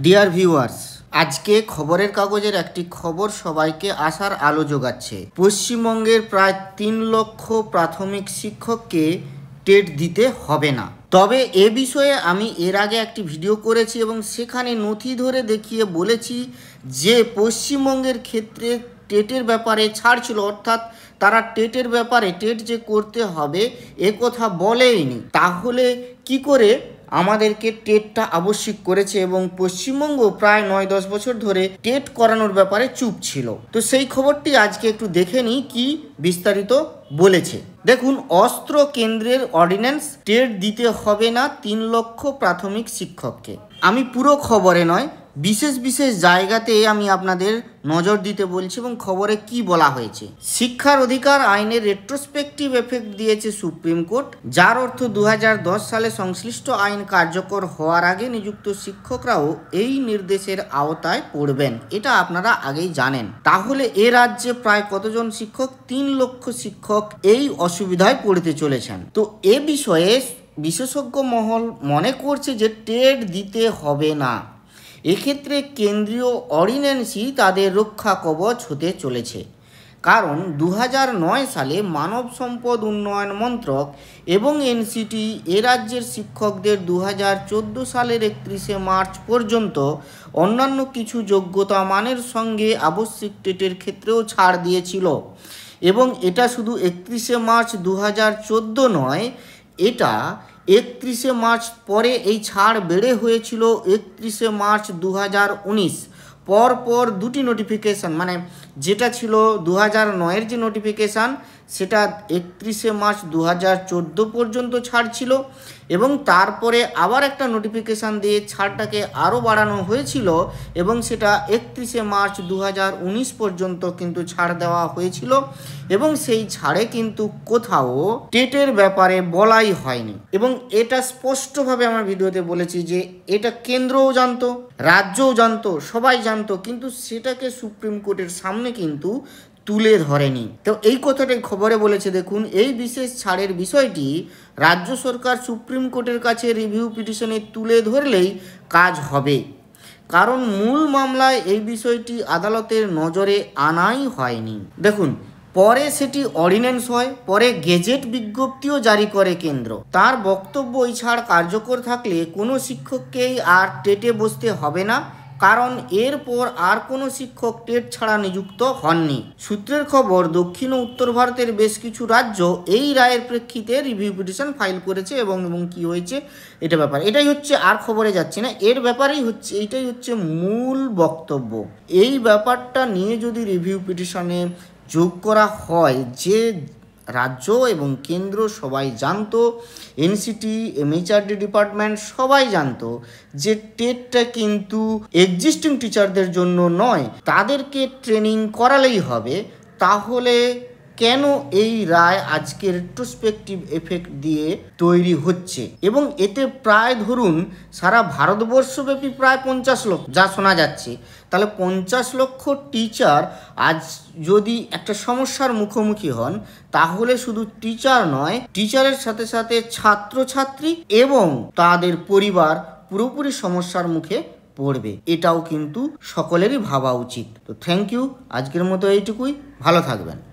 Dear viewers, আজকে খবরের কাগজের একটি খবর সবাইকে আশার আলো যোগাচ্ছে। পশ্চিমবঙ্গের প্রায় 3 লক্ষ প্রাথমিক শিক্ষককে টেট দিতে হবে না। তবে এ বিষয়ে আমি এর আগে একটি ভিডিও করেছি এবং সেখানে নথি ধরে দেখিয়ে বলেছি যে পশ্চিমবঙ্গের ক্ষেত্রে টেটের ব্যাপারে ছাড় ছিল, অর্থাৎ তারা টেটের ব্যাপারে টেট যে করতে হবে এ কথা বলেইনি। তাহলে কি করে আমাদেরকে টেটটা আবশ্যিক করেছে এবং পশ্চিমবঙ্গ প্রায় 9-10 বছর ধরে টেট করানোর ব্যাপারে চুপ ছিল। তো সেই খবরটি আজকে একটু দেখে নিই কি বিস্তারিত বলেছে। দেখুন, অস্ত্র কেন্দ্রের অর্ডিন্যান্স, টেট দিতে হবে না 3 লক্ষ প্রাথমিক শিক্ষককে। আমি পুরো খবরে নয়, বিশেষ বিশেষ জায়গাতে আমি আপনাদের নজর দিতে বলছি এবং খবরে কি বলা হয়েছে। শিক্ষার অধিকার আইনের রেট্রোস্পেক্টিভ এফেক্ট দিয়েছে সুপ্রিম কোর্ট, যার অর্থ 2010 সালে সংশ্লিষ্ট আইন কার্যকর হওয়ার আগে নিযুক্ত শিক্ষকরাও এই নির্দেশের আওতায় পড়বেন। এটা আপনারা আগেই জানেন। তাহলে এ রাজ্যে প্রায় কতজন শিক্ষক? 3 লক্ষ শিক্ষক এই অসুবিধায় পড়তে চলেছেন। তো এ বিষয়ে বিশেষজ্ঞ মহল মনে করছে যে টেট দিতে হবে না। এক্ষেত্রে কেন্দ্রীয় অর্ডিন্যান্সই তাদের রক্ষা কবচ হতে চলেছে। কারণ 2009 সালে মানব সম্পদ উন্নয়ন মন্ত্রক এবং এনসিটি এ রাজ্যের শিক্ষকদের 2014 সালের 31শে মার্চ পর্যন্ত অন্যান্য কিছু যোগ্যতা মানের সঙ্গে আবশ্যিক টেটের ক্ষেত্রেও ছাড় দিয়েছিল। এবং এটা শুধু 31শে মার্চ 2014 নয়, এটা 31শে মার্চ পরে এই ছাড় বেড়ে হয়েছিল 31শে মার্চ 2019। পর দুটি নোটিফিকেশান, মানে যেটা ছিল 2009-এর যে নোটিফিকেশান সেটা 31শে মার্চ 2014 পর্যন্ত ছাড় ছিল এবং তারপরে আবার একটা নোটিফিকেশান দিয়ে ছাড়টাকে আরও বাড়ানো হয়েছিল এবং সেটা 31শে মার্চ 2019 পর্যন্ত কিন্তু ছাড় দেওয়া হয়েছিল এবং সেই ছাড়ে কিন্তু কোথাও টেটের ব্যাপারে বলাই হয়নি। এবং এটা স্পষ্টভাবে আমার ভিডিওতে বলেছি যে এটা কেন্দ্রও জানতো, রাজ্যও জানতো, সবাই জানতো, কিন্তু সেটাকে সুপ্রিম কোর্টের সামনে কিন্তু তুলে ধরেনি। তো এই কথাটাই খবরে বলেছে। দেখুন, এই বিশেষ ছাড়ের বিষয়টি রাজ্য সরকার সুপ্রিম কোর্টের কাছে রিভিউ পিটিশনে তুলে ধরলেই কাজ হবে। কারণ মূল মামলায় এই বিষয়টি আদালতের নজরে আনাই হয়নি। দেখুন, পরে সেটি অর্ডিন্যান্স হয়, পরে গেজেট বিজ্ঞপ্তিও জারি করে কেন্দ্র। তার বক্তব্য, এই ছাড় কার্যকর থাকলে কোনো শিক্ষককেই আর টেটে বসতে হবে না, কারণ এরপর আর কোনো শিক্ষক টেট ছাড়া নিযুক্ত হননি। সূত্রের খবর, দক্ষিণ ও উত্তর ভারতের বেশ কিছু রাজ্য এই রায়ের প্রেক্ষিতে রিভিউ পিটিশন ফাইল করেছে এবং কি হয়েছে এটা ব্যাপার। এটাই হচ্ছে, আর খবরে যাচ্ছে না, এর ব্যাপারেই হচ্ছে, এইটাই হচ্ছে মূল বক্তব্য। এই ব্যাপারটা নিয়ে যদি রিভিউ পিটিশনে যোগ করা হয় যে রাজ্য এবং কেন্দ্র সবাই জানতো, এনসিটি, এমএইচআরডি ডিপার্টমেন্ট সবাই জানতো যে টেটটা কিন্তু এক্সিস্টিং টিচারদের জন্য নয়, তাদেরকে ট্রেনিং করালেই হবে, তাহলে কেন এই রায় আজকে রেট্রোস্পেক্টিভ এফেক্ট দিয়ে তৈরি হচ্ছে? এবং এতে প্রায় ধরুন সারা ভারতবর্ষব্যাপী প্রায় 50 লক্ষ, যা শোনা যাচ্ছে, তাহলে 50 লক্ষ টিচার আজ যদি একটা সমস্যার মুখোমুখি হন, তাহলে শুধু টিচার নয়, টিচারের সাথে সাথে ছাত্রছাত্রী এবং তাদের পরিবার পুরোপুরি সমস্যার মুখে পড়বে। এটাও কিন্তু সকলেরই ভাবা উচিত। তো থ্যাংক ইউ, আজকের মতো এইটুকুই, ভালো থাকবেন।